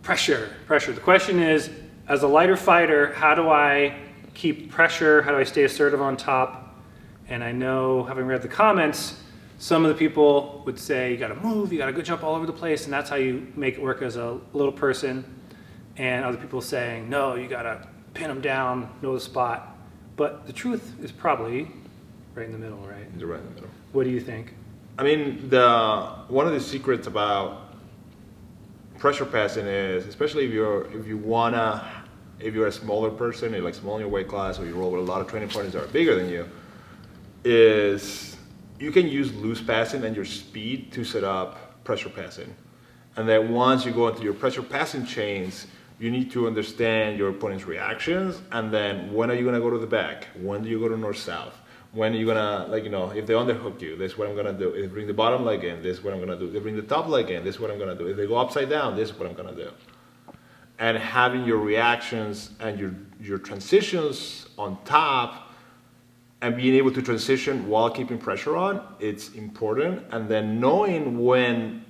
Pressure. The question is, as a lighter fighter, how do I keep pressure? How do I stay assertive on top? And I know, having read the comments, some of the people would say you gotta move, you gotta go jump all over the place, and that's how you make it work as a little person. And other people saying, no, you gotta pin them down, know the spot. But the truth is probably right in the middle, right? It's right in the middle. What do you think? I mean, one of the secrets about pressure passing is, especially if you're a smaller person, you're like small in your weight class, or you roll with a lot of training partners that are bigger than you, is you can use loose passing and your speed to set up pressure passing. And then once you go into your pressure passing chains, you need to understand your opponent's reactions, and then when are you gonna go to the back? When do you go to north-south? When are you gonna, if they underhook you, this is what I'm gonna do. If they bring the bottom leg in, this is what I'm gonna do. If they bring the top leg in, this is what I'm gonna do. If they go upside down, this is what I'm gonna do. And having your reactions and your transitions on top and being able to transition while keeping pressure on, it's important. And then knowing when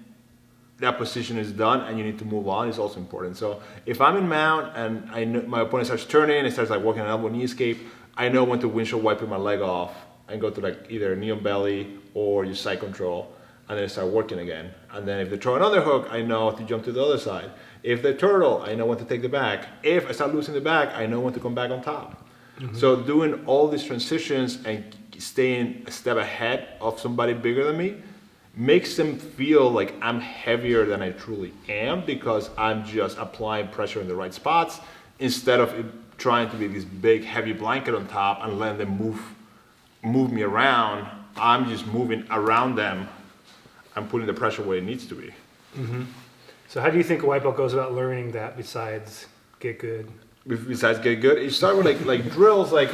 that position is done and you need to move on is also important. So if I'm in mount and I know my opponent starts turning, it starts like working an elbow knee escape, I know when to windshield wipe my leg off and go to like either knee on belly or use side control, and then start working again. And then if they throw an underhook, I know to jump to the other side. If they turtle, I know when to take the back. If I start losing the back, I know when to come back on top. Mm-hmm. So doing all these transitions and staying a step ahead of somebody bigger than me makes them feel like I'm heavier than I truly am, because I'm just applying pressure in the right spots instead of trying to be this big heavy blanket on top and letting them move me around. I'm just moving around them and putting the pressure where it needs to be. Mm-hmm. So how do you think a white belt goes about learning that besides get good? Besides get good, you start with like drills, like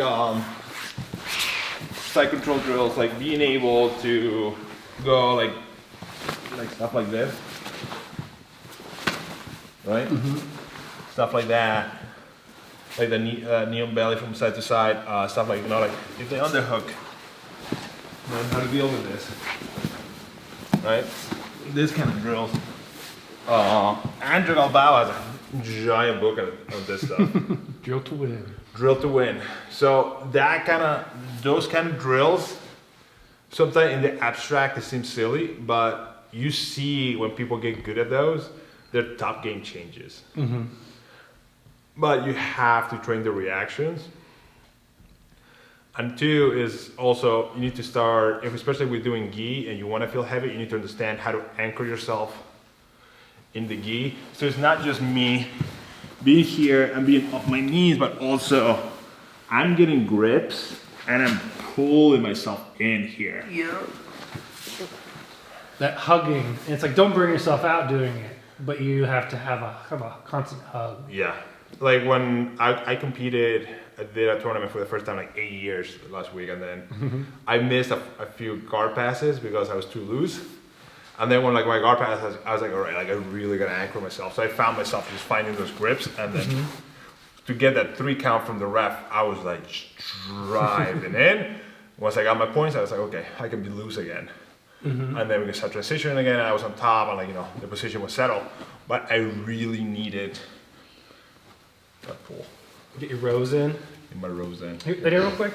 side control drills, like being able to go like stuff like this, right? Mm-hmm. Stuff like that. Like the knee on belly from side to side, stuff like, like if they underhook, learn how to deal with this, right? This kind of drills. Andrew Galbao has a giant book on this stuff. Drill to win. Drill to win. So those kind of drills, sometimes in the abstract it seems silly, but you see when people get good at those, their top game changes. Mm-hmm. But you have to train the reactions. And two is also, you need to start, especially with doing gi and you want to feel heavy, you need to understand how to anchor yourself in the gi. So it's not just me being here and being off my knees, but also I'm getting grips and I'm pulling myself in here. Yeah. That hugging, and it's like, don't burn yourself out doing it, but you have to have a constant hug. Yeah. Like when I competed, I did a tournament for the first time like 8 years last week, and then I missed a few guard passes because I was too loose. And then when like my guard passes, I was like, all right, like I really gotta anchor myself. So I found myself just finding those grips, and then to get that 3 count from the ref, I was like driving in. Once I got my points, I was like, okay, I can be loose again. And then we can start transitioning again. I was on top, and the position was settled. But I really needed that pull. Get your rows in. Get my rows in. Here, real quick.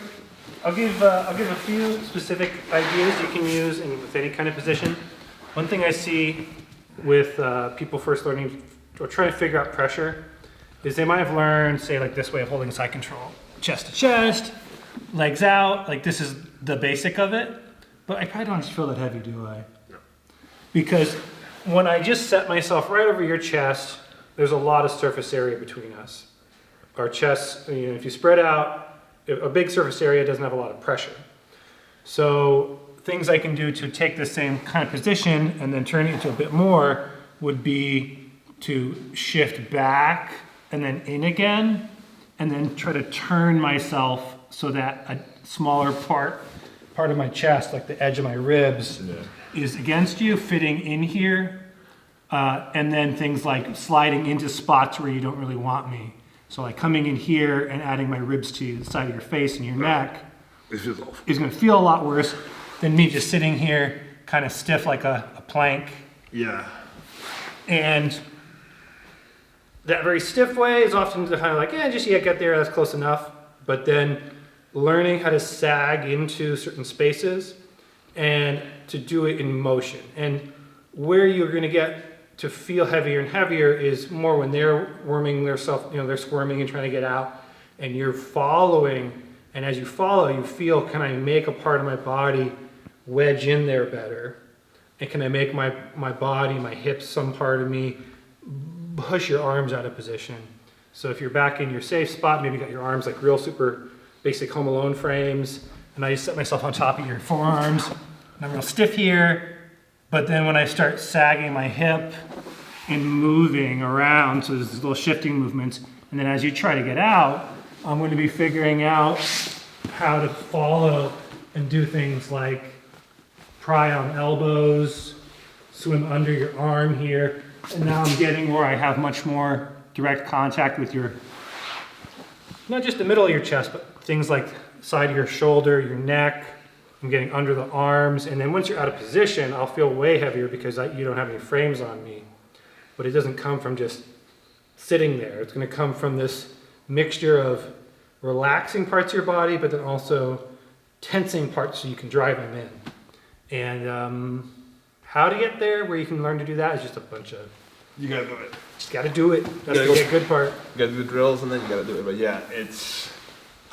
I'll give a few specific ideas you can use with any kind of position. One thing I see with people first learning or trying to figure out pressure is they might have learned, say, like this way of holding side control, chest to chest, legs out. Like this is the basic of it. But I probably don't just feel that heavy, do I? No. Because when I just set myself right over your chest, there's a lot of surface area between us. Our chests, if you spread out, a big surface area doesn't have a lot of pressure. So things I can do to take the same kind of position and then turn it into a bit more would be to shift back and then in again, and then try to turn myself so that a smaller part of my chest, like the edge of my ribs, is against you, fitting in here. And then things like sliding into spots where you don't really want me. So like coming in here and adding my ribs to the side of your face and your neck is going to feel a lot worse than me just sitting here kind of stiff like a plank. Yeah. And that very stiff way is often kind of like, yeah, just get there, that's close enough. But then learning how to sag into certain spaces and to do it in motion. And where you're going to get to feel heavier and heavier is more when they're worming themselves, they're squirming and trying to get out, and you're following. And as you follow, you feel, can I make a part of my body wedge in there better? And can I make my body, my hips, some part of me push your arms out of position? So if you're back in your safe spot, maybe you got your arms like real super basic Home Alone frames, and I set myself on top of your forearms, and I'm real stiff here, but then when I start sagging my hip and moving around, so there's these little shifting movements, and then as you try to get out, I'm going to be figuring out how to follow and do things like pry on elbows, swim under your arm here, and now I'm getting where I have much more direct contact with your, not just the middle of your chest, but things like side of your shoulder, your neck. I'm getting under the arms, and then once you're out of position, I'll feel way heavier because you don't have any frames on me. But it doesn't come from just sitting there. It's going to come from this mixture of relaxing parts of your body, but then also tensing parts so you can drive them in. And how to get there, where you can learn to do that, is just a bunch of, You gotta do it. just got to do it. That's gotta the go. good part. You gotta do the drills and then you gotta do it. But yeah,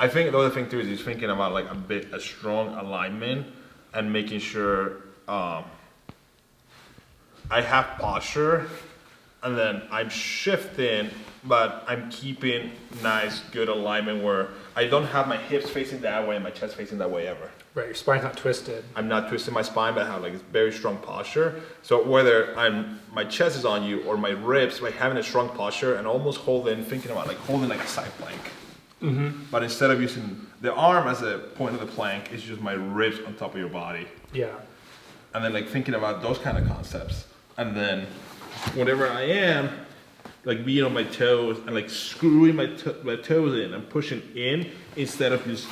I think the other thing too is just thinking about like a strong alignment and making sure I have posture, and then I'm shifting, but I'm keeping nice, good alignment where I don't have my hips facing that way and my chest facing that way ever. Right, your spine's not twisted. I'm not twisting my spine, but I have like this very strong posture. So whether my chest is on you or my ribs, by having a strong posture and almost thinking about like holding like a side plank. Mm-hmm. But instead of using the arm as a point of the plank, it's just my ribs on top of your body. Yeah. And then like thinking about those kind of concepts. And then whatever I am, like being on my toes and like screwing my toes in and pushing in instead of just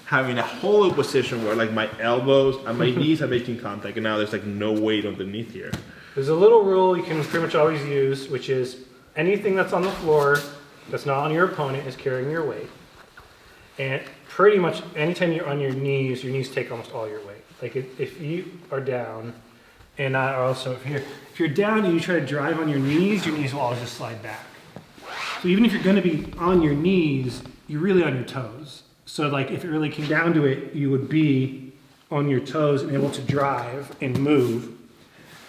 having a hollow position where like my elbows and my knees are making contact, and now there's like no weight underneath here. There's a little rule you can pretty much always use, which is anything that's on the floor that's not on your opponent is carrying your weight. And pretty much anytime you're on your knees take almost all your weight. Like if you are down, and also if you're down and you try to drive on your knees will always just slide back. So even if you're going to be on your knees, you're really on your toes. So like if it really came down to it, you would be on your toes and able to drive and move.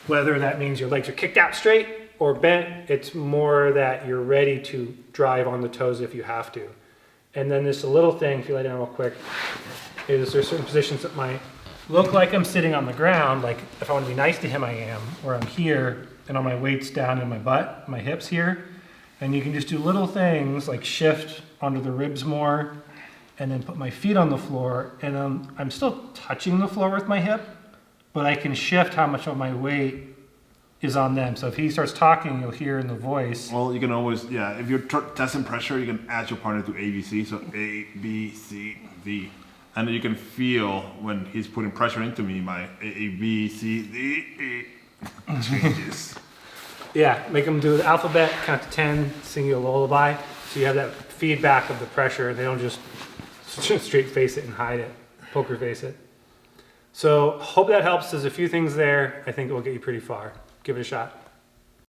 Whether that means your legs are kicked out straight or bent, it's more that you're ready to drive on the toes if you have to. And then this little thing, if you lay down real quick, is there's certain positions that might look like I'm sitting on the ground, like if I want to be nice to him I am, or I'm here and all my weight's down in my butt, my hips here, and you can just do little things like shift onto the ribs more, and then put my feet on the floor, and I'm still touching the floor with my hip, but I can shift how much of my weight is on them. So if he starts talking, you'll hear in the voice. Well, you can always, if you're testing pressure, you can add your partner to ABC, so A, B, C, D. And then you can feel when he's putting pressure into me, my A, B, C, D, E changes. Yeah, make them do the alphabet, count to 10, sing you a lullaby, so you have that feedback of the pressure. They don't just straight face it and hide it, poker face it. So hope that helps. There's a few things there. I think it will get you pretty far. Give it a shot.